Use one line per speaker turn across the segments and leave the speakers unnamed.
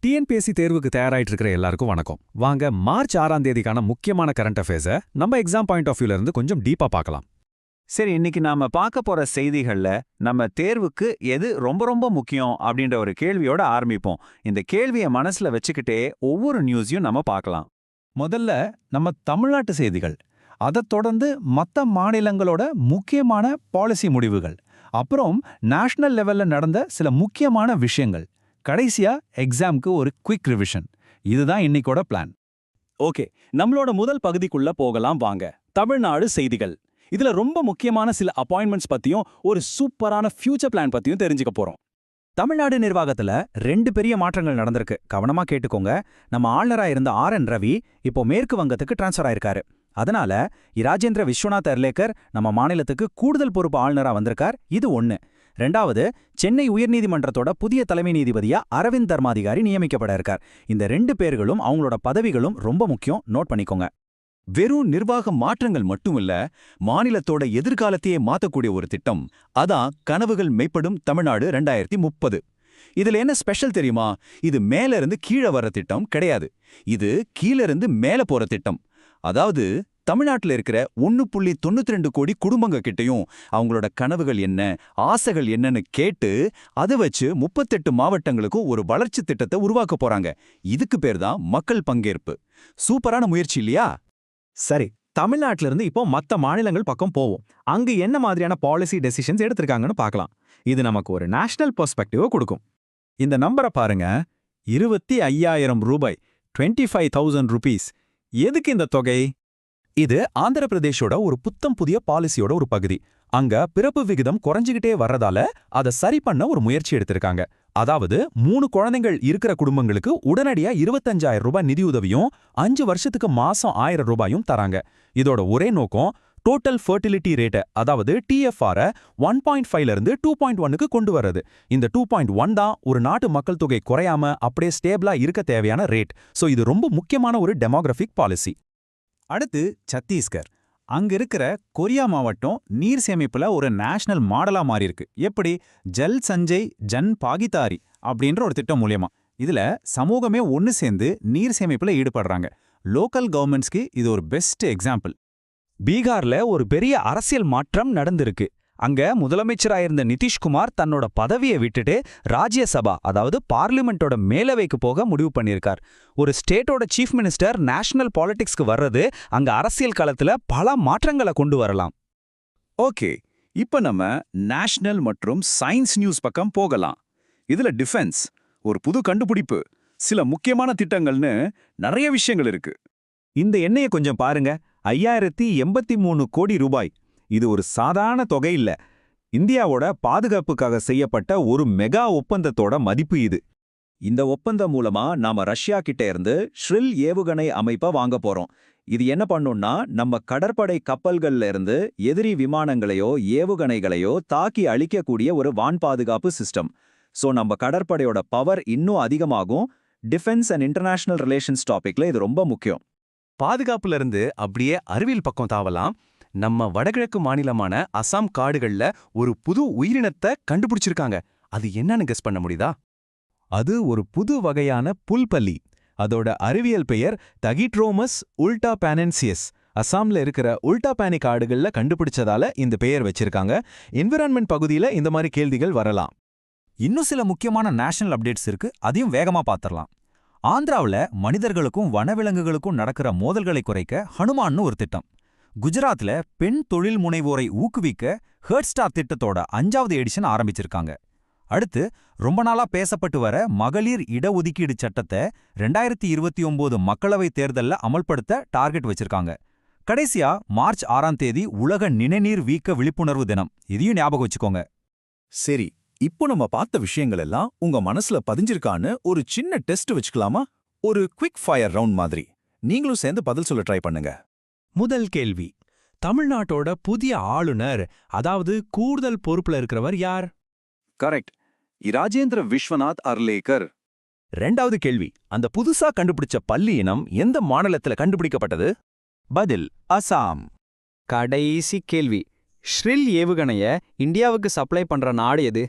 TNPSC தேர்வுக்கு தயாராயிட்டு இருக்கிற எல்லாருக்கும் வணக்கம். வாங்க மார்ச் 6ஆம் தேதிக்கான முக்கியமான கரண்ட் அஃபேர்ஸை நம்ம எக்ஸாம் பாயிண்ட் ஆஃப் வியூல இருந்து கொஞ்சம் டீப்பா பார்க்கலாம்.
சரி, இன்னைக்கு நாம பார்க்க போற செய்திகள்ல நம்ம தேர்வுக்கு எது ரொம்ப ரொம்ப முக்கியம் அப்படின்ற ஒரு கேள்வியோட ஆரம்பிப்போம். இந்த கேள்வியை மனசுல வச்சுக்கிட்டே ஒவ்வொரு நியூஸையும் நம்ம பார்க்கலாம்.
முதல்ல நம்ம தமிழ்நாட்டு செய்திகள், அதைத் தொடர்ந்து மற்ற மாநிலங்களோட முக்கியமான பாலிசி முடிவுகள், அப்புறம் நேஷனல் லெவல்ல நடந்த சில முக்கியமான விஷயங்கள், கடைசியா எக்ஸாம்க்கு ஒரு குயிக் ரிவிஷன். இதுதான் இன்னைக்கோட பிளான்.
ஓகே, நம்மளோட முதல் பகுதிக்குள்ள போகலாம் வாங்க. தமிழ்நாடு செய்திகள். இதுல ரொம்ப முக்கியமான சில அப்பாயின்மெண்ட்ஸ் பத்தியும் ஒரு சூப்பரான ஃபியூச்சர் பிளான் பத்தியும் தெரிஞ்சுக்க போறோம்.
தமிழ்நாடு நிர்வாகத்துல 2 பெரிய மாற்றங்கள் நடந்திருக்கு. கவனமா கேட்டுக்கோங்க. நம்ம ஆளுநரா இருந்த ஆர்.என். ரவி இப்போ மேற்கு வங்கத்துக்கு டிரான்ஸ்ஃபர் ஆயிருக்காரு. அதனால ராஜேந்திர விஸ்வநாத் அர்லேக்கர் நம்ம மாநிலத்துக்கு கூடுதல் பொறுப்பு ஆளுநரா வந்திருக்கார். இது ஒண்ணு. 2வது, சென்னை உயர்நீதிமன்றத்தோட புதிய தலைமை நீதிபதியா அரவிந்த் தர்மாதிகாரி நியமிக்கப்பட இருக்கார். இந்த 2 பேர்களும் அவங்களோட பதவிகளும் ரொம்ப முக்கியம். நோட் பண்ணிக்கோங்க.
வெறும் நிர்வாக மாற்றங்கள் மட்டுமில்ல, மாநிலத்தோட எதிர்காலத்தையே மாத்தக்கூடிய ஒரு திட்டம். அதான் கனவுகள் மெய்ப்படும் தமிழ்நாடு 2030. இதுல என்ன ஸ்பெஷல் தெரியுமா? இது மேல இருந்து கீழே வர்ற திட்டம் கிடையாது. இது கீழ இருந்து மேல போற திட்டம். அதாவது தமிழ்நாட்டில் இருக்கிற 1.92 கோடி குடும்பங்க கிட்டையும் அவங்களோட கனவுகள் என்ன, ஆசைகள் என்னன்னு கேட்டு அதை வச்சு 38 மாவட்டங்களுக்கும் ஒரு வளர்ச்சி திட்டத்தை உருவாக்க போறாங்க. இதுக்கு பேர் தான் மக்கள் பங்கேற்பு. சூப்பரான முயற்சி இல்லையா?
சரி, தமிழ்நாட்டில இருந்து இப்போ மற்ற மாநிலங்கள் பக்கம் போவோம். அங்க என்ன மாதிரியான பாலிசி டெசிஷன்ஸ் எடுத்திருக்காங்கன்னு பார்க்கலாம். இது நமக்கு ஒரு நேஷனல் பெர்ஸ்பெக்டிவ் கொடுக்கும். இந்த நம்பரை பாருங்க, 25,000 ரூபாய், 25,000 rupees. எதுக்கு இந்த தொகை? இது ஆந்திர பிரதேஷோட ஒரு புத்தம் புதிய பாலிசியோட ஒரு பகுதி. அங்க பிறப்பு விகிதம் குறைஞ்சுகிட்டே வர்றதால அதை சரி பண்ண ஒரு முயற்சி எடுத்திருக்காங்க. அதாவது 3 குழந்தைகள் இருக்கிற குடும்பங்களுக்கு உடனடியா 25,000 ரூபாய் நிதியுதவியும் 5 வருஷத்துக்கு மாசம் 1,000 ரூபாயும் தராங்க. இதோட ஒரே நோக்கம் டோட்டல் ஃபர்டிலிட்டி ரேட்டை, அதாவது டிஎஃப்ஆரை 1.5ல இருந்து 2.1க்கு கொண்டு வர்றது. இந்த 2.1 தான் ஒரு நாட்டு மக்கள் தொகை குறையாம அப்படியே ஸ்டேபிளா இருக்க தேவையான ரேட். சோ இது ரொம்ப முக்கியமான ஒரு டெமோகிராஃபிக் பாலிசி.
அடுத்து சத்தீஸ்கர். அங்க இருக்கிற கொரியா மாவட்டம் நீர் சேமிப்புல ஒரு நேஷனல் மாடலா மாறி இருக்கு. எப்படி? ஜல் சஞ்சய் ஜன் பாகிதாரி அப்படின்ற ஒரு திட்டம் மூலியமா. இதுல சமூகமே ஒன்னு சேர்ந்து நீர் சேமிப்புல ஈடுபடுறாங்க. லோக்கல் கவர்மெண்ட்ஸ்க்கு இது ஒரு பெஸ்ட் எக்ஸாம்பிள்.
பீகார்ல ஒரு பெரிய அரசியல் மாற்றம் நடந்திருக்கு. அங்க முதலமைச்சராயிருந்த நிதிஷ்குமார் தன்னோட பதவியை விட்டுட்டு ராஜ்யசபா, அதாவது பார்லிமெண்டோட மேலவைக்கு போக முடிவு பண்ணியிருக்கார். ஒரு ஸ்டேட்டோட சீஃப் மினிஸ்டர் நேஷனல் பாலிடிக்ஸ்க்கு வர்றது அங்க அரசியல் களத்துல பல மாற்றங்களை கொண்டு வரலாம்.
ஓகே, இப்ப நம்ம நேஷனல் மற்றும் சயின்ஸ் நியூஸ் பக்கம் போகலாம். இதுல டிஃபென்ஸ், ஒரு புது கண்டுபிடிப்பு, சில முக்கியமான திட்டங்கள்னு நிறைய விஷயங்கள் இருக்கு. இந்த எண்ணையை கொஞ்சம் பாருங்க. 5,083 கோடி ரூபாய். இது ஒரு சாதாரண தொகை இல்ல. இந்தியாவோட பாதுகாப்புக்காக செய்யப்பட்ட ஒரு மெகா ஒப்பந்தத்தோட மதிப்பு இது. இந்த ஒப்பந்தம் மூலமா நாம ரஷ்யா கிட்ட இருந்து ஷ்ரில் ஏவுகணை அமைப்பை வாங்க போறோம். இது என்ன பண்ணும்னா, நம்ம கடற்படை கப்பல்கள்ல இருந்து எதிரி விமானங்களையோ ஏவுகணைகளையோ தாக்கி அழிக்கக்கூடிய ஒரு வான் பாதுகாப்பு சிஸ்டம். சோ நம்ம கடற்படையோட பவர் இன்னும் அதிகமாகும். டிஃபென்ஸ் அண்ட் இன்டர்நேஷனல் ரிலேஷன்ஸ் டாபிக்ல இது ரொம்ப முக்கியம்.
பாதுகாப்புல இருந்து அப்படியே அறிவியல் பக்கம் தாவலாம். நம்ம வடகிழக்கு மாநிலமான அசாம் காடுகள்ல ஒரு புது உயிரினத்தை கண்டுபிடிச்சிருக்காங்க. அது என்னன்னு கெஸ் பண்ண முடியுதா?
அது ஒரு புது வகையான புல்பல்லி. அதோட அறிவியல் பெயர் தகிட்ரோமஸ் உல்டாபானென்சியஸ். அசாம்ல இருக்கிற உல்டாபானி காடுகள்ல கண்டுபிடிச்சதால இந்த பெயர் வச்சிருக்காங்க. என்விரான்மெண்ட் பகுதியில இந்த மாதிரி கேள்விகள் வரலாம்.
இன்னும் சில முக்கியமான நேஷனல் அப்டேட்ஸ் இருக்கு. அதையும் வேகமா பார்த்துடலாம். ஆந்திராவுல மனிதர்களுக்கும் வனவிலங்குகளுக்கும் நடக்கிற மோதல்களை குறைக்க ஹனுமான்னு ஒரு திட்டம். குஜராத்ல பெண் தொழில் முனைவோரை ஊக்குவிக்க ஹெர்ட்ஸ்டார் திட்டத்தோட 5வது எடிஷன் ஆரம்பிச்சிருக்காங்க. அடுத்து, ரொம்ப நாளா பேசப்பட்டு வர மகளிர் இடஒதுக்கீடு சட்டத்தை 2029 மக்களவைத் தேர்தல்ல அமல்படுத்த டார்கெட் வச்சிருக்காங்க. கடைசியா மார்ச் 6ஆம் தேதி உலக நிணநீர் வீக்க விழிப்புணர்வு தினம். இதையும் ஞாபகம் வச்சுக்கோங்க.
சரி, இப்போ நம்ம பார்த்த விஷயங்கள் எல்லாம் உங்க மனசுல பதிஞ்சிருக்கான்னு ஒரு சின்ன டெஸ்ட் வச்சுக்கலாமா? ஒரு குவிக் ஃபயர் ரவுண்ட் மாதிரி. நீங்களும் சேர்ந்து பதில் சொல்ல ட்ரை பண்ணுங்க.
முதல் கேள்வி, தமிழ்நாட்டோட புதிய ஆளுநர், அதாவது கூடுதல் பொறுப்புல இருக்கிறவர் யார்?
கரெக்ட், ராஜேந்திர விஸ்வநாத் அர்லேக்கர்.
2வது கேள்வி, அந்த புதுசா கண்டுபிடிச்ச பல்லி இனம் எந்த மாநிலத்துல கண்டுபிடிக்கப்பட்டது?
பதில் அசாம்.
கடைசி கேள்வி, ஷ்ரில் ஏவுகணைய இந்தியாவுக்கு சப்ளை பண்ற நாடு எது?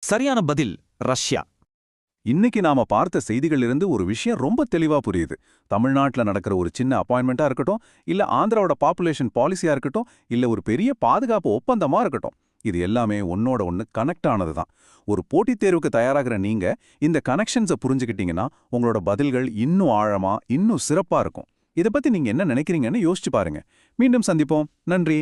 சரியான பதில் ரஷ்யா.
இன்னைக்கு நாம பார்த்த செய்திகளிலிருந்து ஒரு விஷயம் ரொம்ப தெளிவா புரியுது. தமிழ்நாட்டுல நடக்கிற ஒரு சின்ன அப்பாயின்மெண்ட்டா இருக்கட்டும், இல்ல ஆந்திராவோட பாப்புலேஷன் பாலிசியா இருக்கட்டும், இல்ல ஒரு பெரிய பாதுகாப்பு ஒப்பந்தமா இருக்கட்டும், இது எல்லாமே ஒன்னோட ஒன்னு கனெக்ட் ஆனது தான். ஒரு போட்டித் தேர்வுக்கு தயாராகிற நீங்க இந்த கனெக்ஷன்ஸை புரிஞ்சுக்கிட்டீங்கன்னா உங்களோட பதில்கள் இன்னும் ஆழமா, இன்னும் சிறப்பா இருக்கும். இதை பத்தி நீங்க என்ன நினைக்கிறீங்கன்னு யோசிச்சு பாருங்க. மீண்டும் சந்திப்போம். நன்றி.